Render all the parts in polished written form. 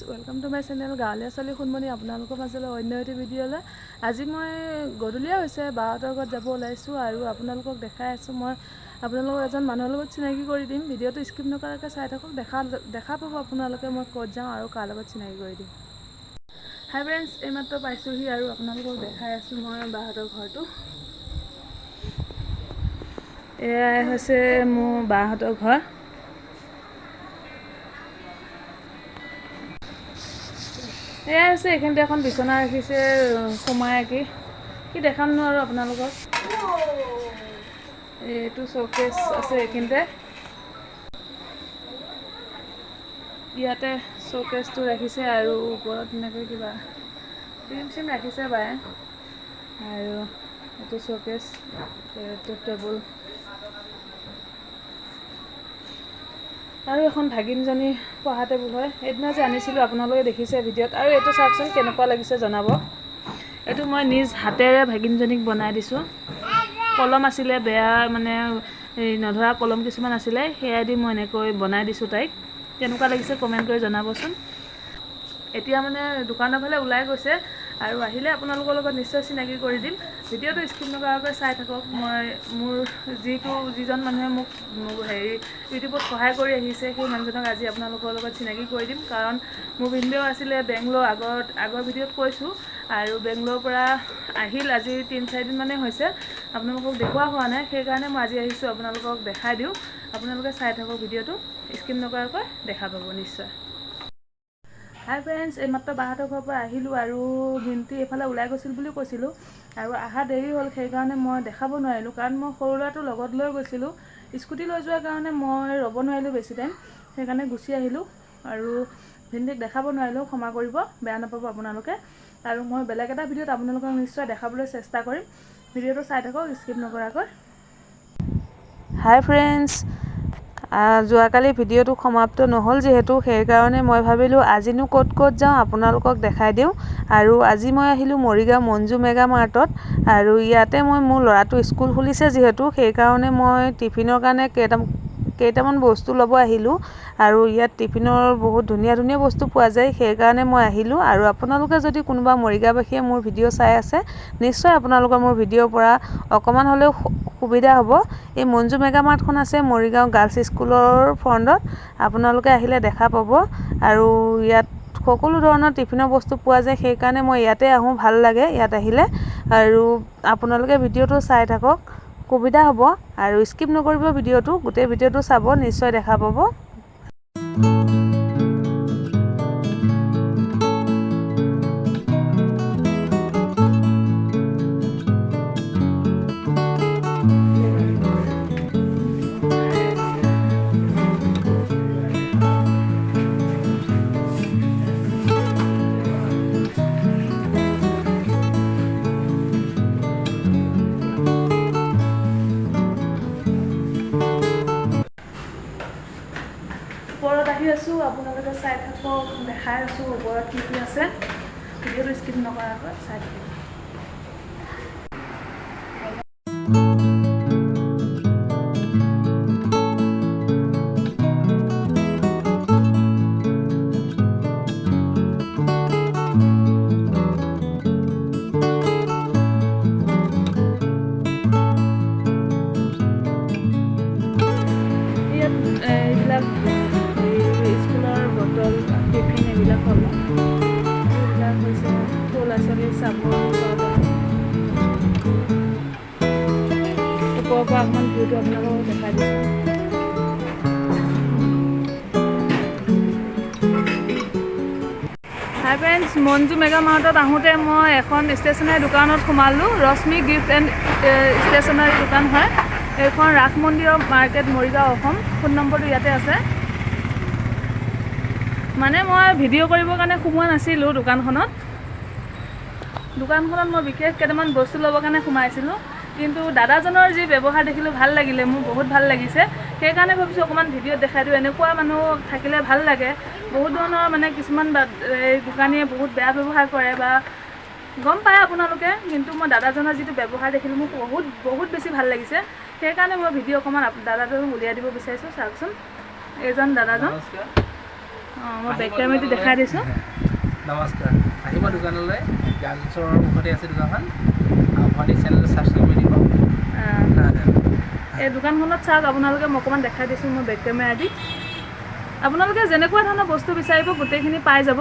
Welcome to my channel गाँवलीया चली सुनमनी आपनालोকৰ মাজলৈ অন্য এটি ভিডিঅ'লৈ আজি মই গধূলিয়া হৈছে বাহঁতৰ ঘৰত যাব ওলাইছোঁ আৰু আপোনালোকক দেখাই আছোঁ মই আপোনালোকক এজন মানুহৰ লগত চিনাকি কৰি দিম ভিডিঅ'টো স্কিপ নকৰাকৈ চাই থাকক দেখা পাব আপোনালোকে মই ক'ত যাওঁ আৰু কাৰ লগত চিনাকি কৰি দিম হাই ফ্ৰেণ্ডছ এইমাত্ৰ পাইছোঁহি আৰু আপোনালোকক দেখাই আছোঁ মই বাহঁতৰ ঘৰটো এয়াই হৈছে মোৰ বাহঁতৰ ঘৰ এয়া আছে এখানতে এখন বিছনা ৰাখিছে সোমাই কি দেখাম ন আৰু আপোনালোকক এইটো শোকেস আছে এখানতে ইয়াতে শোকেসটো ৰাখিছে আৰু ওপৰত এনেকৈ কিবা ক্ৰীম ৰাখিছে বাই আৰু এইটো শোকেস এইটো টেবুল আৰু এখন ভাগিনজনী পঢ়া টেবুল হয় এদিনা যে আনিছিলোঁ আপোনালোকে দেখিছে ভিডিঅ'ত আৰু এইটো চাওকচোন কেনেকুৱা লাগিছে জনাব এইটো মই নিজ হাতেৰে ভাগিনজনীক বনাই দিছোঁ কলম আছিলে বেয়া মানে নধৰা কলম কিছুমান আছিলে সেয়া দি মই এনেকৈ বনাই দিছোঁ তাইক কেনেকুৱা লাগিছে কমেণ্ট কৰি জনাবচোন এতিয়া মানে দোকানৰ ফালে ওলাই গৈছে আৰু আহিলে আপোনালোকৰ লগত নিশ্চয় চিনাকি কৰি দিম ভিডিঅ'টো স্কিপ নকৰাকৈ চাই থাকক মই মোৰ যিজন মানুহে মোক ইউটিউবত সহায় কৰি আহিছে সেই মানুহজনক আজি আপোনালোকৰ লগত চিনাকি কৰি দিম কাৰণ মোৰ ভিডিঅ' আছিলে বেংগলোৰ আগৰ ভিডিঅ'ত কৈছোঁ আৰু বেংগলোৰৰ পৰা আহিল আজি 3-4 দিন মানে হৈছে আপোনালোকক দেখুওৱা হোৱা নাই সেইকাৰণে মই আজি আহিছোঁ আপোনালোকক দেখাই দিওঁ আপোনালোকে চাই থাকক ভিডিঅ'টো স্কিপ নকৰাকৈ দেখা পাব নিশ্চয় হাই ফ্ৰেণ্ডছ এইমাত্ৰ বাহঁতৰ ঘৰৰ পৰা আহিলোঁ আৰু ভিনটি এইফালে ওলাই গৈছিল বুলি কৈছিলোঁ আৰু অহা দেৰি হ'ল সেইকাৰণে মই দেখাব নোৱাৰিলোঁ কাৰণ মই সৰু ল'ৰাটো লগত লৈ গৈছিলোঁ স্কুটি লৈ যোৱাৰ কাৰণে মই ৰ'ব নোৱাৰিলোঁ বেছি টাইম সেইকাৰণে গুচি আহিলোঁ আৰু ভিনটিক দেখাব নোৱাৰিলোঁ ক্ষমা কৰিব বেয়া নাপাব আপোনালোকে আৰু মই বেলেগ এটা ভিডিঅ'ত আপোনালোকক নিশ্চয় দেখাবলৈ চেষ্টা কৰিম ভিডিঅ'টো চাই থাকক স্কিপ নকৰাকৈ হাই ফ্ৰেণ্ডছ যোৱাকালি ভিডিঅ'টো সমাপ্ত নহ'ল যিহেতু সেইকাৰণে মই ভাবিলোঁ আজিনো ক'ত যাওঁ আপোনালোকক দেখাই দিওঁ আৰু আজি মই আহিলোঁ মৰিগাঁও মঞ্জু মেগা মাৰ্টত আৰু ইয়াতে মই মোৰ ল'ৰাটো স্কুল খুলিছে যিহেতু সেইকাৰণে মই টিফিনৰ কাৰণে কেইটামান বস্তু ল'ব আহিলোঁ আৰু ইয়াত টিফিনৰ বহুত ধুনীয়া বস্তু পোৱা যায় সেইকাৰণে মই আহিলোঁ আৰু আপোনালোকে যদি কোনোবা মৰিগাঁওবাসীয়ে মোৰ ভিডিঅ' চাই আছে নিশ্চয় আপোনালোকৰ মোৰ ভিডিঅ'ৰ পৰা অকণমান হ'লেও সুবিধা হ'ব এই মঞ্জু মেগা মাৰ্টখন আছে মৰিগাঁও গাৰ্লছ স্কুলৰ ফ্ৰণ্টত আপোনালোকে আহিলে দেখা পাব আৰু ইয়াত সকলো ধৰণৰ টিফিনৰ বস্তু পোৱা যায় সেইকাৰণে মই ইয়াতে আহোঁ ভাল লাগে ইয়াত আহিলে আৰু আপোনালোকে ভিডিঅ'টো চাই থাকক সুবিধা হ'ব আৰু স্কিপ নকৰিব ভিডিঅ'টো গোটেই ভিডিঅ'টো চাব নিশ্চয় দেখা পাব ওপৰত আহি আছোঁ আপোনালোকে চাই থাকক দেখাই আছোঁ ওপৰত কি আছে ভিডিঅ'টো স্কিপ নকৰাকৈ চাই থাকক এইবিলাক স্কুলৰ বটল টিফিন এইবিলাক হ'ব এইবিলাক হৈছে সৰু ল'ৰা ছোৱালীৰ চাবোন ওপৰৰ পৰা অকণমান ভিউটো আপোনালোকক দেখাই দিছোঁ হাই ফ্ৰেণ্ডছ মঞ্জু মেগা মাৰ্টত আহোঁতে মই এখন ষ্টেচনাৰী দোকানত সোমালোঁ ৰশ্মি গিফ্ট এণ্ড ষ্টেচনাৰী দোকান হয় এইখন ৰাস মন্দিৰৰ মাৰ্কেট মৰিগাঁও অসম ফোন নম্বৰটো ইয়াতে আছে মানে মই ভিডিঅ' কৰিবৰ কাৰণে সোমোৱা নাছিলোঁ দোকানখনত মই বিশেষ কেইটামান বস্তু ল'বৰ কাৰণে সোমাইছিলোঁ কিন্তু দাদাজনৰ যি ব্যৱহাৰ দেখিলোঁ ভাল লাগিলে মোৰ বহুত ভাল লাগিছে সেইকাৰণে ভাবিছোঁ অকণমান ভিডিঅ'ত দেখাই দিওঁ এনেকুৱা মানুহ থাকিলে ভাল লাগে বহুত ধৰণৰ মানে কিছুমান দোকানীয়ে বহুত বেয়া ব্যৱহাৰ কৰে বা গম পায় আপোনালোকে কিন্তু মই দাদাজনৰ যিটো ব্যৱহাৰ দেখিলোঁ মোক বহুত বেছি ভাল লাগিছে সেইকাৰণে মই ভিডিঅ' অকণমান দাদাজনক উলিয়াই দিব বিচাৰিছোঁ চাওকচোন এইজন দাদাজন মই বেক কেমেৰাটো দেখাই দিছোঁ। নমস্কাৰ, আহিব দোকানলৈ। গাৰ্লছৰ মুখতে আছে দোকানখন। আপুনি চেনেল ছাবস্ক্ৰাইব কৰি দিব। এই দোকানখনত চাওক আপোনালোকে মই অকণমান দেখাই দিছোঁ মই বেক কেমেৰা দি। আপোনালোকে যেনেকুৱা ধৰণৰ বস্তু বিচাৰিব গোটেইখিনি পাই যাব।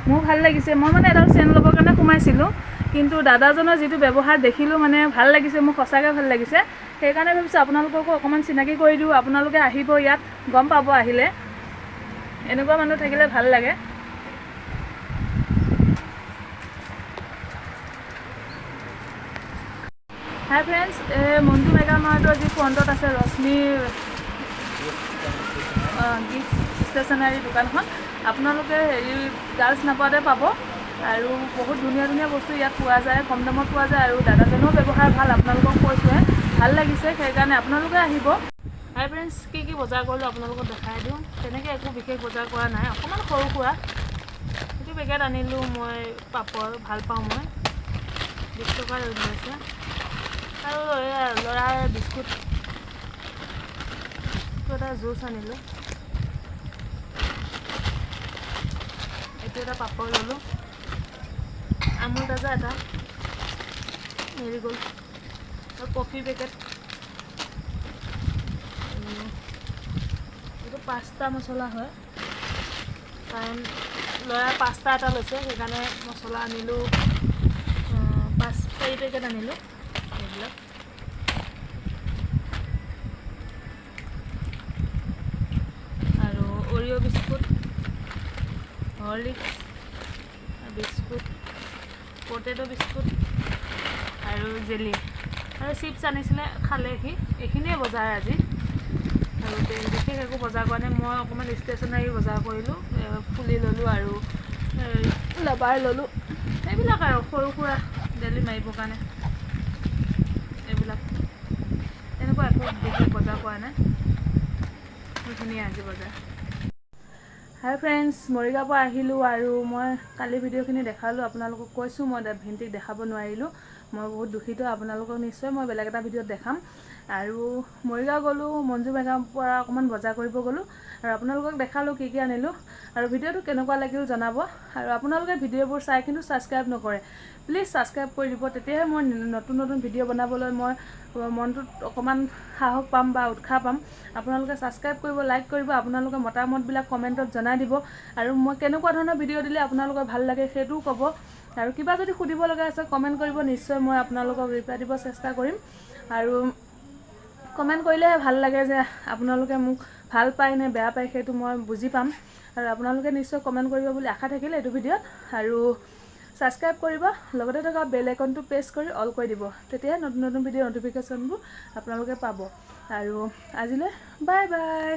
মোৰ ভাল লাগিছে। মই মানে এডাল চেন ল'বৰ কাৰণে সোমাইছিলোঁ, কিন্তু দাদাজনৰ যিটো ব্যৱহাৰ দেখিলোঁ মানে ভাল লাগিছে, মোৰ সঁচাকৈ ভাল লাগিছে। সেইকাৰণে ভাবিছোঁ আপোনালোককো অকণমান চিনাকি কৰি দিওঁ। আপোনালোকে আহিব, ইয়াত গম পাব আহিলে। এনেকুৱা মানুহ থাকিলে ভাল লাগে। হাই ফ্ৰেণ্ডছ, মঞ্জু মেগা মাৰ্টৰ যি ফ্ৰণ্টত আছে ৰশ্মি গিফ্ট ষ্টেচনাৰী দোকানখন, আপোনালোকে গাৰ্লছ নাপাওঁতে পাব। আৰু বহুত ধুনীয়া ধুনীয়া বস্তু ইয়াত পোৱা যায়, কম দামত পোৱা যায়। আৰু দাদাজনেও ব্যৱহাৰ ভাল, আপোনালোকক কৈছোঁহে, ভাল লাগিছে। সেইকাৰণে আপোনালোকে আহিব। হাই ফ্ৰেণ্ডছ, কি বজাৰ কৰিলোঁ আপোনালোকক দেখাই দিওঁ। তেনেকৈ একো বিশেষ বজাৰ কৰা নাই, অকণমান সৰু সুৰা। সেইটো পেকেট আনিলোঁ মই, পাপৰ ভাল পাওঁ মই, 20 টকা লৈছে। আৰু ল'ৰাৰ বিস্কুট এটা জুচ আনিলোঁ। এইটো এটা পাপৰ ল'লোঁ, আমুল তাজা এটা, মেৰিগ'ল্ড আৰু কফি পেকেট। এইটো পাস্তা মছলা হয়, কাৰণ ল'ৰাই পাস্তা এটা লৈছে, সেইকাৰণে মছলা আনিলোঁ 4 পেকেট আনিলোঁ। এইবিলাক আৰু Oreo' biscuit, Horlicks biscuit, potato biscuit আৰু জেলি আৰু চিপছ আনিছিলে, খালেহি। এইখিনিয়ে বজাৰ আজি। আৰু বিশেষ একো বজাৰ কৰা নাই। মই অকণমান ষ্টেচনাৰী বজাৰ কৰিলোঁ, ফুলি ল'লোঁ আৰু লাবাৰ ল'লোঁ। এইবিলাক আৰু সৰু সুৰা ডেইলি মাৰিবৰ কাৰণে এইবিলাক। এনেকুৱা একো বিশেষ বজাৰ কৰা নাই। সেইখিনিয়ে আজি বজাৰ। হাই ফ্ৰেণ্ডছ, মৰিগাঁৱৰ পৰা আহিলোঁ আৰু মই কালি ভিডিঅ'খিনি দেখালোঁ। আপোনালোকক কৈছোঁ মই ভেণ্টিক দেখাব নোৱাৰিলোঁ, মই বহুত দুখিত। আপোনালোকক নিশ্চয় মই বেলেগ এটা ভিডিঅ'ত দেখাম। আৰু মৰিগাঁও গ'লোঁ, মঞ্জু মেগাৰ পৰা অকণমান বজাৰ কৰিব গ'লোঁ আৰু আপোনালোকক দেখালোঁ কি আনিলোঁ। আৰু ভিডিঅ'টো কেনেকুৱা লাগিল জনাব। আৰু আপোনালোকে ভিডিঅ'বোৰ চাই কিন্তু ছাবস্ক্ৰাইব নকৰে, প্লিজ ছাবস্ক্ৰাইব কৰি দিব। তেতিয়াহে মই নতুন নতুন ভিডিঅ' বনাবলৈ মই মনটোত অকণমান সাহস পাম বা উৎসাহ পাম। আপোনালোকে ছাবস্ক্ৰাইব কৰিব, লাইক কৰিব, আপোনালোকে মতামতবিলাক কমেণ্টত জনাই দিব। আৰু মই কেনেকুৱা ধৰণৰ ভিডিঅ' দিলে আপোনালোকৰ ভাল লাগে সেইটোও ক'ব। আৰু কিবা যদি সুধিব লগা আছে কমেণ্ট কৰিব, নিশ্চয় মই আপোনালোকক ৰিপ্লাই দিব চেষ্টা কৰিম। আৰু কমেণ্ট কৰিলেহে ভাল লাগে যে আপোনালোকে মোক ভাল পায় নে বেয়া পায়, সেইটো মই বুজি পাম। আৰু আপোনালোকে নিশ্চয় কমেণ্ট কৰিব বুলি আশা থাকিলে এইটো ভিডিঅ'ত। আৰু ছাবস্ক্ৰাইব কৰিব, লগতে থকা বেল আইকনটো প্ৰেছ কৰি অল কৰি দিব, তেতিয়াহে নতুন নতুন ভিডিঅ' ন'টিফিকেশ্যনবোৰ আপোনালোকে পাব। আৰু আজিলৈ বাই বাই।